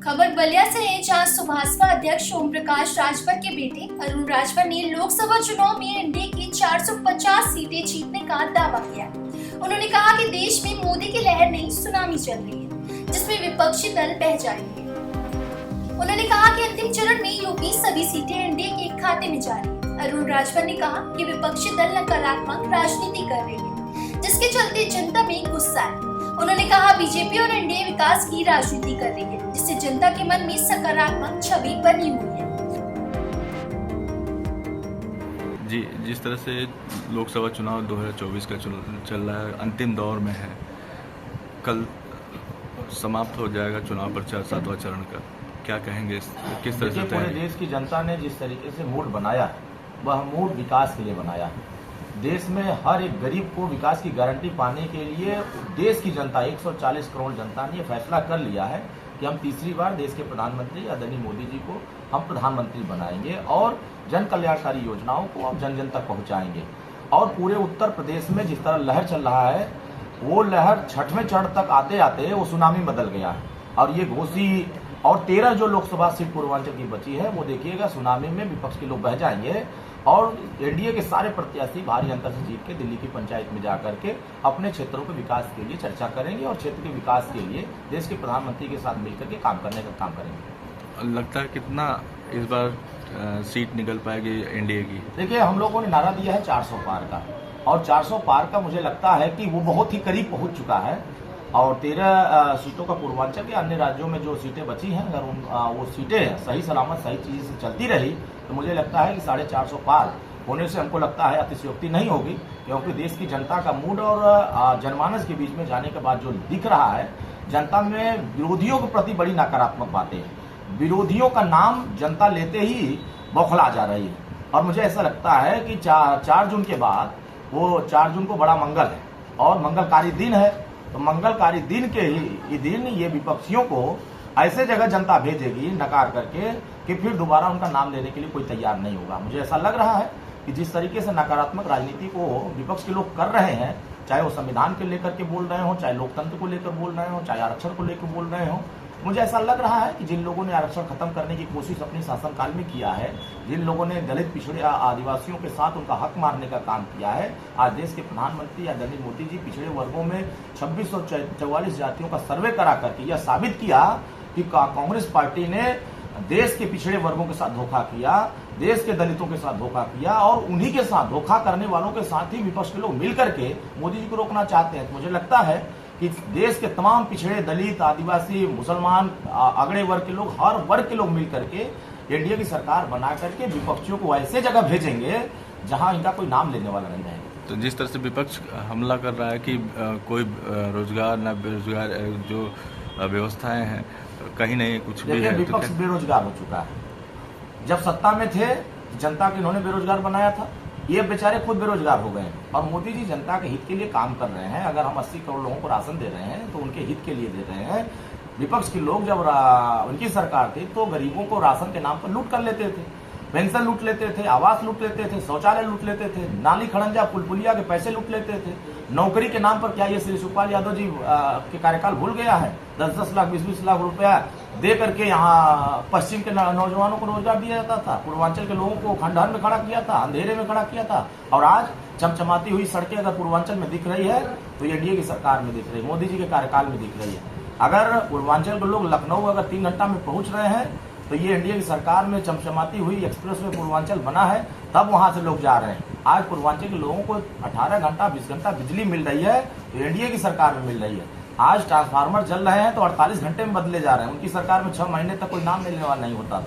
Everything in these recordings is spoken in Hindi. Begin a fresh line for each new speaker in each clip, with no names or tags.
खबर बलिया से है, जहां सुभाषपा अध्यक्ष ओम प्रकाश राजभर के बेटे अरुण राजभर ने लोकसभा चुनाव में एनडीए की 450 सीटें जीतने का दावा किया। उन्होंने कहा कि देश में मोदी की लहर नहीं, सुनामी चल रही है, जिसमें विपक्षी दल बह जाएंगे। उन्होंने कहा कि अंतिम चरण में यूपी सभी सीटें एनडीए के खाते में जा रही है। अरुण राजभर ने कहा कि विपक्षी दल नकारात्मक राजनीति कर रही है, जिसके चलते जनता में गुस्सा है। उन्होंने कहा बीजेपी और एनडीए विकास की राजनीति कर रही है, जिससे जनता के मन में सकारात्मक छवि बनी हुई है।
जी, जिस तरह से लोकसभा चुनाव 2024 का चल रहा है, अंतिम दौर में है, कल समाप्त हो जाएगा चुनाव प्रचार 7वां चरण का, क्या कहेंगे, किस तरह से?
पूरे देश की जनता ने जिस तरीके से मूड बनाया वह मूड विकास के लिए बनाया। देश में हर एक गरीब को विकास की गारंटी पाने के लिए देश की जनता 140 करोड़ जनता ने यह फैसला कर लिया है कि हम तीसरी बार देश के प्रधानमंत्री आदरणीय मोदी जी को हम प्रधानमंत्री बनाएंगे और जन कल्याणकारी योजनाओं को हम जन जन तक पहुंचाएंगे। और पूरे उत्तर प्रदेश में जिस तरह लहर चल रहा है, वो लहर 6वें चरण तक आते आते वो सुनामी बदल गया है। और ये घोसी और 13 जो लोकसभा सीट पूर्वांचल की बची है, वो देखिएगा सुनामी में विपक्ष के लोग बह जाएंगे और एनडीए के सारे प्रत्याशी भारी अंतर से जीत के दिल्ली की पंचायत में जाकर के अपने क्षेत्रों के विकास के लिए चर्चा करेंगे और क्षेत्र के विकास के लिए देश के प्रधानमंत्री के साथ मिलकर के काम करने का काम करेंगे।
लगता है कितना इस बार सीट निकल पाएगी एनडीए की?
देखिए, हम लोगों ने नारा दिया है 400 पार का, और 400 पार का मुझे लगता है कि वो बहुत ही करीब पहुंच चुका है। और 13 सीटों का पूर्वांचल के अन्य राज्यों में जो सीटें बची हैं, अगर वो सीटें सही सलामत सही चीज़ से चलती रही तो मुझे लगता है कि 450 पार होने से हमको लगता है अतिशयोक्ति नहीं होगी, क्योंकि देश की जनता का मूड और जनमानस के बीच में जाने के बाद जो दिख रहा है, जनता में विरोधियों के प्रति बड़ी नकारात्मक बातें हैं। विरोधियों का नाम जनता लेते ही बौखला जा रही है। और मुझे ऐसा लगता है कि 4 जून के बाद, वो 4 जून को बड़ा मंगल है और मंगलकारी दिन है, तो मंगलकारी दिन के ही दिन ये विपक्षियों को ऐसे जगह जनता भेजेगी नकार करके कि फिर दोबारा उनका नाम लेने के लिए कोई तैयार नहीं होगा। मुझे ऐसा लग रहा है कि जिस तरीके से नकारात्मक राजनीति को विपक्ष के लोग कर रहे हैं, चाहे वो संविधान के लेकर के बोल रहे हो, चाहे लोकतंत्र को लेकर बोल रहे हो, चाहे आरक्षण को लेकर बोल रहे हो, मुझे ऐसा लग रहा है कि जिन लोगों ने आरक्षण खत्म करने की कोशिश अपने शासनकाल में किया है, जिन लोगों ने दलित पिछड़े आदिवासियों के साथ उनका हक मारने का काम किया है, आज देश के प्रधानमंत्री आदरणीय मोदी जी पिछड़े वर्गों में 2644 जातियों का सर्वे करा करके यह साबित किया कि कांग्रेस पार्टी ने देश के पिछड़े वर्गों के साथ धोखा किया, देश के दलितों के साथ धोखा किया, और उन्हीं के साथ धोखा करने वालों के साथ ही विपक्ष के लोग मिलकर के मोदी जी को रोकना चाहते हैं। तो मुझे लगता है कि देश के तमाम पिछड़े दलित, आदिवासी, मुसलमान, अगड़े वर्ग के लोग, हर वर्ग के लोग मिलकर के एनडीए की सरकार बना करके विपक्षियों को ऐसे जगह भेजेंगे जहां इनका कोई नाम लेने वाला नहीं रहेगा।
तो जिस तरह से विपक्ष हमला कर रहा है कि कोई रोजगार न बेरोजगार जो व्यवस्थाएं हैं कहीं नहीं कुछ भी है,
विपक्ष बेरोजगार हो चुका है। जब सत्ता में थे जनता के इन्होंने बेरोजगार बनाया था, ये बेचारे खुद बेरोजगार हो गए। और मोदी जी जनता के हित के लिए काम कर रहे हैं। अगर हम 80 करोड़ लोगों को राशन दे रहे हैं तो उनके हित के लिए दे रहे हैं। विपक्ष के लोग जब उनकी सरकार थी तो गरीबों को राशन के नाम पर लूट कर लेते थे, पेंशन लूट लेते थे, आवास लूट लेते थे, शौचालय लूट लेते थे, नाली खड़ंजा पुलपुलिया के पैसे लूट लेते थे। नौकरी के नाम पर क्या ये श्री शिवपाल यादव जी के कार्यकाल भूल गया है? 10-10 लाख 20-20 लाख रुपया दे करके यहाँ पश्चिम के नौजवानों को रोजगार दिया जाता था, पूर्वांचल के लोगों को खंडहर में खड़ा किया था, अंधेरे में खड़ा किया था। और आज चमचमाती हुई सड़कें अगर पूर्वांचल में दिख रही है तो ये एनडीए की सरकार में दिख रही है, मोदी जी के कार्यकाल में दिख रही है। अगर पूर्वांचल के लोग लखनऊ अगर 3 घंटा में पहुंच रहे हैं तो ये एनडीए की सरकार में चमचमाती हुई एक्सप्रेस वे पूर्वांचल बना है, तब वहां से लोग जा रहे हैं। आज पूर्वांचल के लोगों को 18 घंटा 20 घंटा बिजली मिल रही है तो एनडीए की सरकार में मिल रही है। आज ट्रांसफार्मर चल रहे हैं तो 48 घंटे में बदले जा रहे हैं। उनकी सरकार में 6 महीने तक कोई नाम लेने वाला नहीं होता।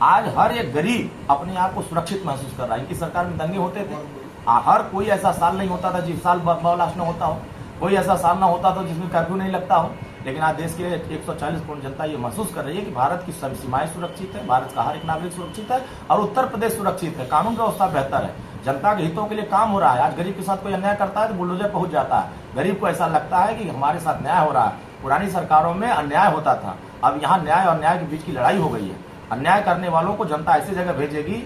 आज हर एक गरीब अपने आप को सुरक्षित महसूस कर रहा है। इनकी सरकार में दंगे होते थे, हर कोई ऐसा साल नहीं होता था जिस साल बम ब्लास्ट न होता हो, कोई ऐसा साल ना होता था जिसमें कर्फ्यू नहीं लगता हो। लेकिन आज देश के 140 करोड़ जनता ये महसूस कर रही है कि भारत की सब सीमाएं सुरक्षित है, भारत का हर एक नागरिक सुरक्षित है और उत्तर प्रदेश सुरक्षित है, कानून व्यवस्था बेहतर है, जनता के हितों के लिए काम हो रहा है। आज गरीब के साथ कोई अन्याय करता है तो बुलडोजर पहुंच जाता है। गरीब को ऐसा लगता है कि हमारे साथ न्याय हो रहा है। पुरानी सरकारों में अन्याय होता था, अब यहाँ न्याय और न्याय के बीच की लड़ाई हो गई है। अन्याय करने वालों को जनता ऐसी जगह भेजेगी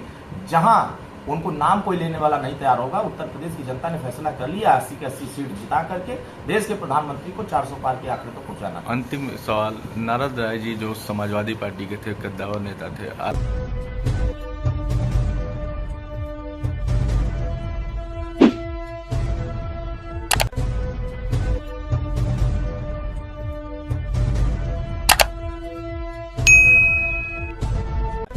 जहाँ उनको नाम कोई लेने वाला नहीं तैयार होगा। उत्तर प्रदेश की जनता ने फैसला कर लिया 80 की 80 सीट जिता करके देश के प्रधानमंत्री को 400 पार के आंकड़े तक पहुंचाना।
अंतिम सवाल, नारद राय जी जो समाजवादी पार्टी के थे, कद्दावर नेता थे,